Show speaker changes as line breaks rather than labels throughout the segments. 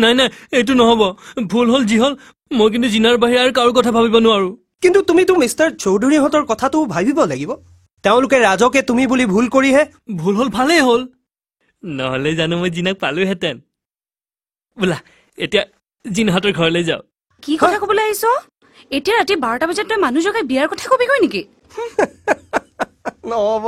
নাই নাই এইটো নহব ভুল হল যি হল মই কিন্তু জিনাৰ বাহিৰে আৰু কাৰো কথা ভাবিব নোৱাৰো
কিন্তু তুমিতো মিষ্টাৰ চৌধুৰীহঁতৰ কথাটো ভাবিব লাগিব তেওঁলোকে ৰাজকে তুমি বুলি ভুল কৰিহে
ভুল হল ভালেই হল নহলে জানো মই জিনাক পালোহেঁতেন বোলা এতিয়া জিনাহঁতৰ ঘৰলৈ যাওঁ
কি কথা ক'বলৈ আহিছ এতিয়া ৰাতি 12টা বজাত তই মানুহ জগাই বিয়াৰ কথা কবি গৈ নেকি
নহব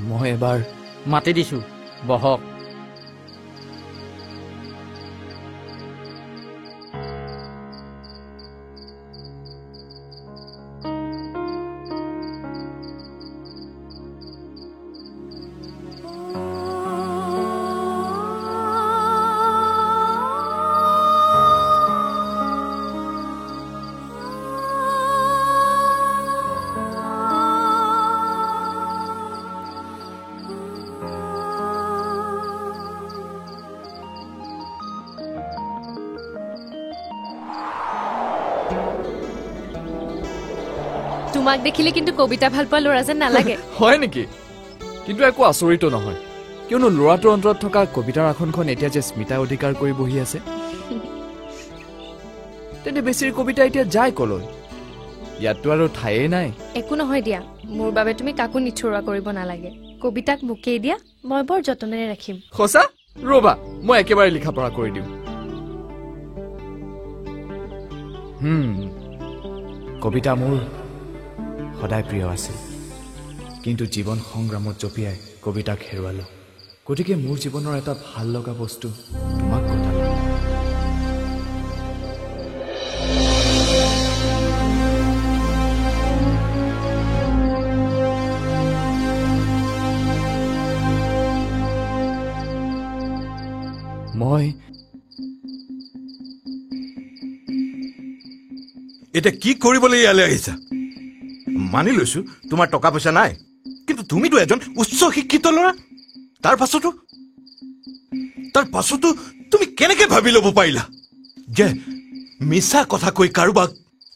মই এবাৰ
মাতি দিছো বহক
তোমাক দেখিলে কিন্তু কবিতা ভাল পোৱা ল'ৰা যেন নালাগে
হয় নেকি কিন্তু একো আচৰিত নহয় কিয়নো ল'ৰাটোৰ অন্তৰত থকা কবিতাৰ আসনখন এতিয়া যে স্মিতা অধিকাৰ কৰি বহি আছে তেন্তে বেছিৰ কবিতা এতিয়া যায় কলৈ ইয়াততো আৰু ঠায়ে নাই
একো নহয় দিয়া মোৰ বাবে তুমি কাকো নিথৰুৱা কৰিব নালাগে কবিতাক মোকেই দিয়া মই বৰ যতনেৰে ৰাখিম
সঁচা ৰবা মই একেবাৰে লিখা পঢ়া কৰি দিওঁ কবিতা মোৰ সদায় প্ৰিয় আছিল কিন্তু জীৱন সংগ্ৰামত জপিয়াই কবিতাক হেৰুৱালো গতিকে মোৰ জীৱনৰ এটা ভাল লগা বস্তু তোমাক কথা মই
এতিয়া কি কৰিবলৈ ইয়ালৈ আহিছা মানি লৈছো তোমাৰ টকা পইচা নাই কিন্তু তুমিতো এজন উচ্চ শিক্ষিত ল'ৰা তাৰ পাছতো তুমি কেনেকৈ ভাবি ল'ব পাৰিলা যে মিছা কথা কৈ কাৰোবাক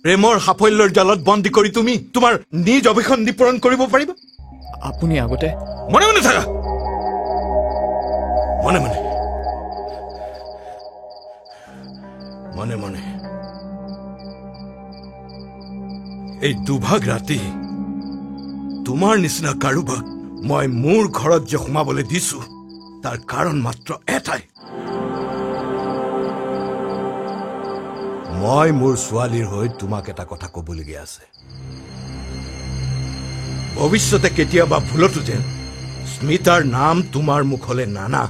প্ৰেমৰ সাফল্যৰ জালত বন্দী কৰি তুমি তোমাৰ নিজ অভিসন্ধি পূৰণ কৰিব পাৰিবা
আপুনি আগতে
মনে মনে থাকা মনে মনে এই দুভাগ ৰাতি তোমাৰ নিচিনা কাৰোবাক মই মোৰ ঘৰত যে সোমাবলৈ দিছো তাৰ কাৰণ মাত্ৰ এটাই মই মোৰ ছোৱালীৰ হৈ তোমাক এটা কথা ক'বলগীয়া আছে ভৱিষ্যতে কেতিয়াবা ভুলতো যেন স্মিতাৰ নাম তোমাৰ মুখলৈ নানা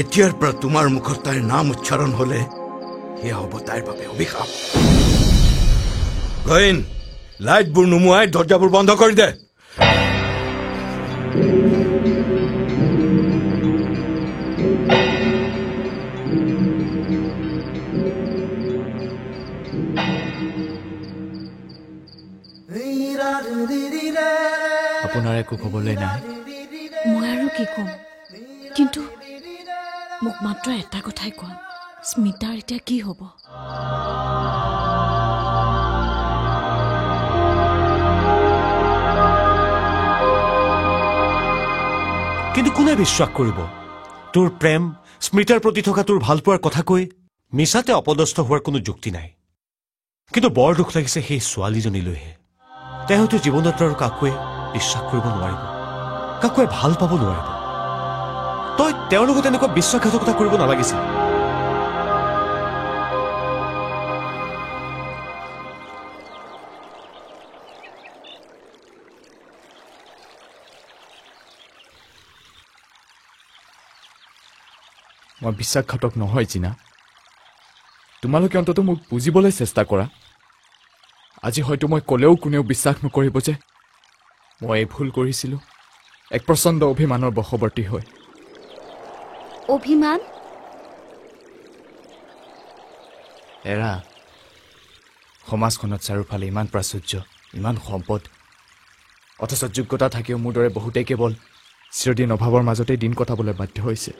এতিয়াৰ পৰা তোমাৰ মুখত তাইৰ নাম উচ্চাৰণ হলে সেয়া হ'ব তাইৰ বাবে অভিশাপ গইন লাইটবোৰ নুমুৱাই দৰ্জাবোৰ বন্ধ কৰি দে
আপোনাৰ একো ক'বলৈ নাই
মই আৰু কি ক'ম কিন্তু মোক মাত্ৰ এটা কথাই কোৱা স্মিতাৰ এতিয়া কি হ'ব
কিন্তু কোনে বিশ্বাস কৰিব তোৰ প্ৰেম স্মিতাৰ প্ৰতি থকা তোৰ ভাল পোৱাৰ কথা কৈ মিছাতে অপদস্থ হোৱাৰ কোনো যুক্তি নাই কিন্তু বৰ দুখ লাগিছে সেই ছোৱালীজনীলৈহে তেওঁতো জীৱনত আৰু কাকোৱে বিশ্বাস কৰিব নোৱাৰিব কাকোৱে ভাল পাব নোৱাৰিব তই তেওঁৰ লগত এনেকুৱা বিশ্বাসঘাতকতা কৰিব নালাগিছিল
মই বিশ্বাসঘাতক নহয় জিনা তোমালোকে অন্তত মোক বুজিবলৈ চেষ্টা কৰা আজি হয়তো মই ক'লেও কোনেও বিশ্বাস নকৰিব যে মই এই ভুল কৰিছিলোঁ এক প্ৰচণ্ড অভিমানৰ বশৱৰ্তী হৈ
অভিমান
এৰা সমাজখনত চাৰিওফালে ইমান প্ৰাচুৰ্য, ইমান সম্পদ, অথচ যোগ্যতা থাকিও মোৰ দৰে বহুতেই কেৱল চিৰদিন অভাৱৰ মাজতে দিন কটাবলৈ বাধ্য হৈছে।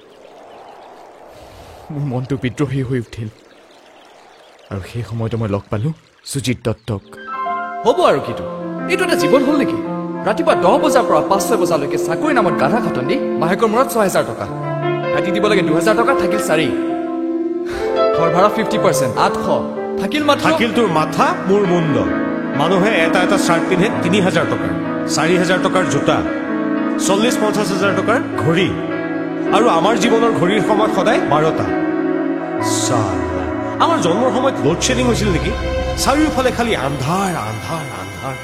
মোৰ মনটো বিদ্ৰোহী হৈ উঠিল আৰু সেই সময়তে মই লগ পালোঁ সুজিত দত্তক।
হ'ব আৰু কিটো, এইটো এটা জীৱন হ'ল নেকি? ৰাতিপুৱা 10 বজাৰ পৰা 5-6 বজালৈকে চাকৰি নামত গাধা খাটন দি মাহেকৰ মূৰত 6,000 টকা, ভাইটি দিব লাগে 2,000 টকা, থাকিল 4। ঘৰ ভাড়া 50%, 800, থাকিল মাত্ৰ।
থাকিল তোৰ মাথা, মোৰ মুণ্ড। মানুহে এটা এটা চাৰ্ট পিন্ধে 3,000 টকাৰ, 4,000 টকাৰ জোতা, 40-50 হাজাৰ টকাৰ ঘড়ী, আৰু আমাৰ জীৱনৰ ঘড়ীৰ সময় সদায় 12টা। আমাৰ জন্মৰ সময়ত লোড শ্বেডিং হৈছিল নেকি? চাৰিওফালে খালি আন্ধাৰ আন্ধাৰ আন্ধাৰ।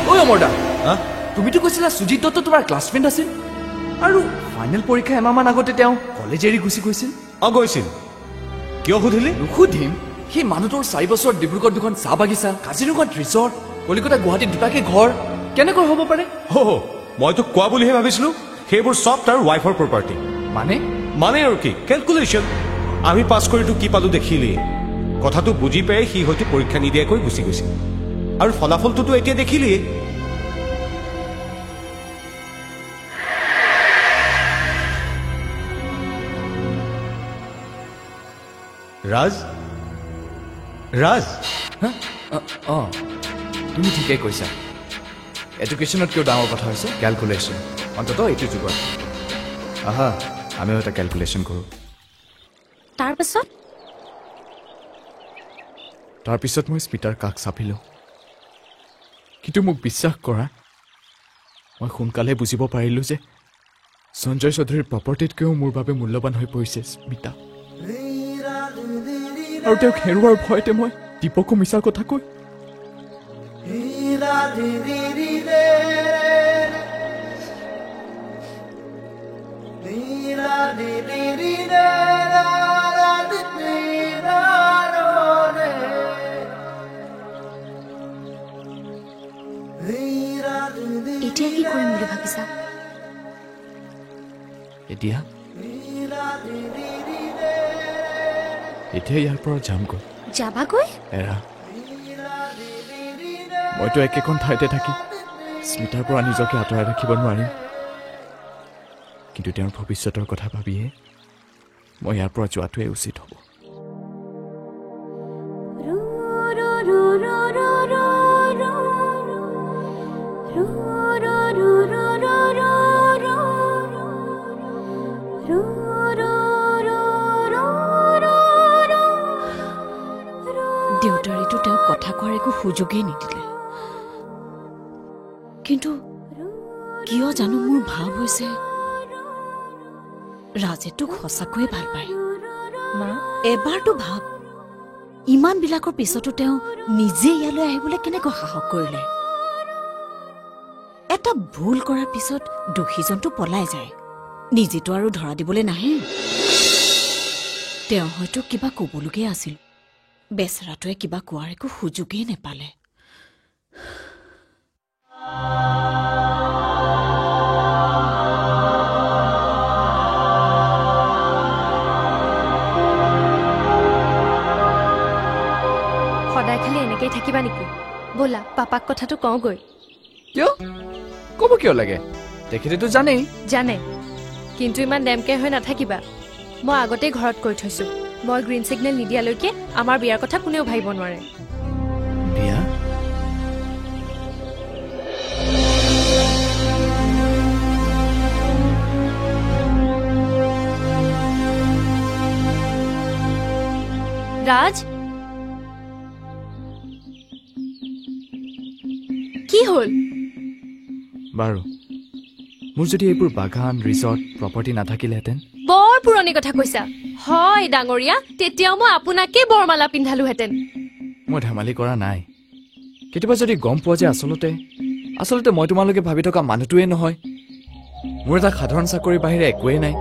ঐ অমৰদা, তুমিতো কৈছিলা সুজিত দত্ত তোমাৰ ক্লাছমেট আছিল, আৰু ফাইনেল পৰীক্ষা এমাহমান আগতে তেওঁ কলেজ এৰি গুচি গৈছিল।
গৈছিল, কিয় সুধিলি?
নুসুধিম। সেই মানুহটোৰ 4 বছৰ ডিব্ৰুগড়ত 2খন চাহ বাগিচা, কাজিৰঙাত ৰিজৰ্ট, কলিকতা গুৱাহাটীত 2টাকে ঘৰ, কেনেকৈ হ'ব পাৰে?
মই তোক কোৱা বুলিহে ভাবিছিলো। সেইবোৰ চব তাৰ ৱাইফৰ প্ৰপাৰ্টি। মানে আৰু কি, কেলকুলেশ্যন। আমি পাছ কৰি তোক কি পালো দেখিলি। কথাটো বুজি পাই সি হয়তো পৰীক্ষা নিদিয়াকৈ গুচি গৈছিল, আৰু ফলাফলটোতো এতিয়া দেখিলি। ৰাজ,
তুমি ঠিকেই কৈছা। এডুকেশ্যনত কিয় ডাঙৰ কথা হৈছে কেলকুলেশ্যন, অন্ততঃ এইটো যুগত। আহা, আমিও এটা কেলকুলেশ্যন কৰোঁ।
তাৰপিছত মই স্মিতাৰ কাষ চাপিলোঁ, কিন্তু মোক বিশ্বাস কৰা, মই সোনকালে বুজিব পাৰিলোঁ যে সঞ্জয় চৌধুৰীৰ প্ৰপাৰ্টিতকৈও মোৰ বাবে মূল্যৱান হৈ পৰিছে স্মিতা। আৰু তেওঁক হেৰুৱাৰ ভয়তে মই দীপকো মিছা কথা কৈ
এতিয়া কি কৰিম বুলি ভাবিছা?
এতিয়া ইয়াৰ পৰা যামগৈ।
যাবাগৈ?
এৰা, মইতো একেখন ঠাইতে থাকি স্মিতাৰ পৰা নিজকে আঁতৰাই ৰাখিব নোৱাৰিম, কিন্তু তেওঁৰ ভৱিষ্যতৰ কথা ভাবিয়ে মই ইয়াৰ পৰা যোৱাটোৱে উচিত হ'ব।
দেউতাৰীটো তেওঁক কথা কোৱাৰ একো সুযোগেই নিদিলে, কিন্তু কিয় জানো মোৰ ভাৱ হৈছে ৰাজে তোক সঁচাকৈয়ে ভাল পায়। মা, এবাৰতো ভাব, ইমানবিলাকৰ পিছতো তেওঁ নিজে ইয়ালৈ আহিবলৈ কেনেকৈ সাহস কৰিলে? এটা ভুল কৰাৰ পিছত দোষীজনটো পলাই যায়, নিজেতো আৰু ধৰা দিবলৈ নাহে। তেওঁ হয়তো কিবা কবলগীয়া আছিল, বেচেৰাটোৱে কিবা কোৱাৰ একো সুযোগেই নেপালে।
সদায় খালি এনেকেই থাকিবা নেকি? ব'লা পাপাক কথাটো কওঁগৈ।
কিয় ক'ব কিয় লাগে? তেখেতেতো জানেই।
জানে, কিন্তু ইমান ডেমকে হৈ নাথাকিবা। মই আগতেই ঘৰত কৈ থৈছো, মই গ্ৰীণ ছিগনেল নিদিয়ালৈকে আমাৰ বিয়াৰ কথা কোনেও ভাবিব নোৱাৰে।
বিয়া?
ৰাজ, কি হ'ল?
বাৰু, মোৰ যদি এইবোৰ বাগান, ৰিজৰ্ট, প্ৰপাৰ্টি নাথাকিলেহেঁতেন?
বৰ পুৰণি কথা কৈছা। হয় ডাঙৰীয়া, তেতিয়াও মই আপোনাকেই বৰমালা পিন্ধালোহেঁতেন।
মই ধেমালি কৰা নাই। কেতিয়াবা যদি গম পোৱা যে আচলতে মই তোমালোকে ভাবি থকা মানুহটোৱে নহয়, মোৰ এটা সাধাৰণ চাকৰিৰ বাহিৰে একোৱেই নাই।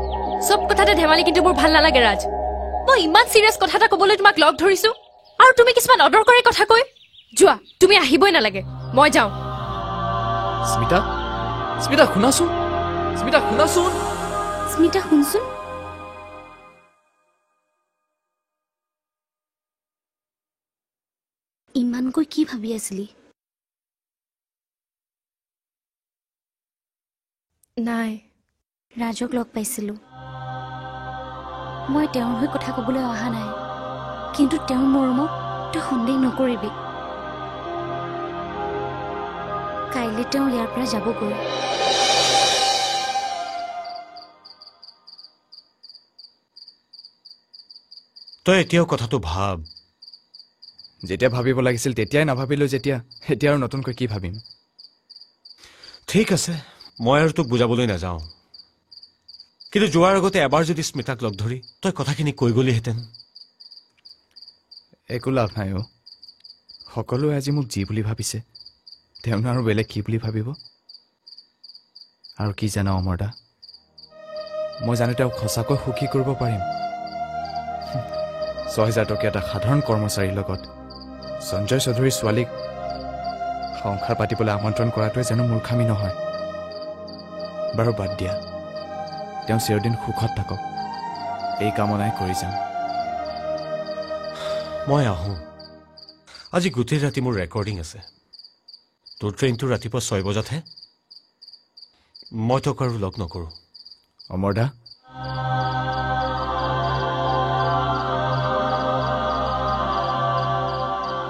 চব কথাতে ধেমালি কিন্তু মোৰ ভাল নালাগে ৰাজ। মই ইমান চিৰিয়াছ কথা এটা ক'বলৈ তোমাক লগ ধৰিছো, আৰু তুমি কিছুমান অদৰকাৰী কথা কৈ যোৱা। তুমি আহিবই নালাগে, মই যাওঁ।
স্মিতা, স্মিতা শুনাচোন, স্মিতা শুনাচোন।
স্মিতা শুনচোন, ইমানকৈ কি ভাবি আছিলি?
নাই
ৰাজক লগ পাইছিলোঁ। মই তেওঁৰ হৈ কথা ক'বলৈ অহা নাই, কিন্তু তেওঁৰ মৰমক তই সন্দেহ নকৰিবি। কাইলৈ তেওঁ ইয়াৰ পৰা যাবগৈ।
তই এতিয়াও কথাটো ভাব।
যেতিয়া ভাবিব লাগিছিল তেতিয়াই নাভাবিলোঁ, যেতিয়া এতিয়া আৰু নতুনকৈ কি ভাবিম?
ঠিক আছে, মই আৰু তোক বুজাবলৈ নাযাওঁ, কিন্তু যোৱাৰ আগতে এবাৰ যদি স্মিতাক লগ ধৰি তই কথাখিনি কৈ গলিহেঁতেন।
একো লাভ নাই অ'। সকলোৱে আজি মোক যি বুলি ভাবিছে, তেওঁনো আৰু বেলেগ কি বুলি ভাবিব? আৰু কি জানা অমৰ দা, মই জানো তেওঁক সঁচাকৈ সুখী কৰিব পাৰিম। ৬,০০০ টকীয়া এটা সাধাৰণ কৰ্মচাৰীৰ লগত সঞ্জয় চৌধুৰীৰ ছোৱালীক সংসাৰ পাতিবলৈ আমন্ত্ৰণ কৰাটোৱে জানো মূৰ্খামি নহয়? বাৰু বাদ দিয়া, তেওঁ চিৰদিন সুখত থাকক, এই কামনাই কৰি যাম।
মই আহোঁ। আজি গোটেই ৰাতি মোৰ ৰেকৰ্ডিং আছে। তোৰ ট্ৰেইনটো ৰাতিপুৱা ৬ বজাতহে। মই তোক আৰু লগ নকৰোঁ।
অমৰ দা,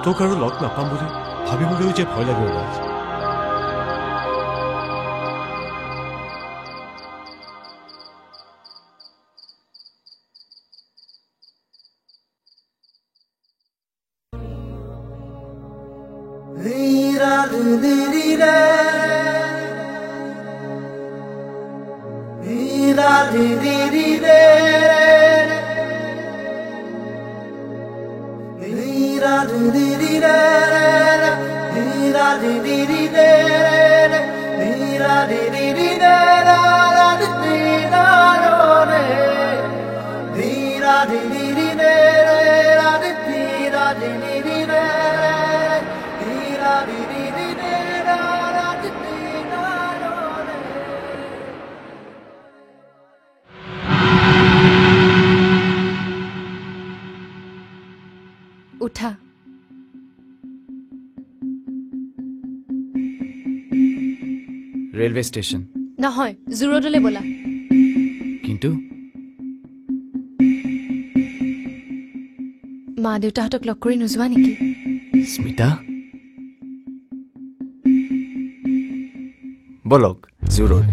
তোক আৰু লগ নাপাম বুলি ভাবিবলৈও যে ভয় লাগে ৰাজ।
উঠা।
ৰেলৱে ষ্টেচন
নহয়, জুৰোডলৈ ব'লা।
কিন্তু
মা দেউতাহঁতক লগ কৰি নোযোৱা নেকি?
স্মিতা, বলক জু ৰোড।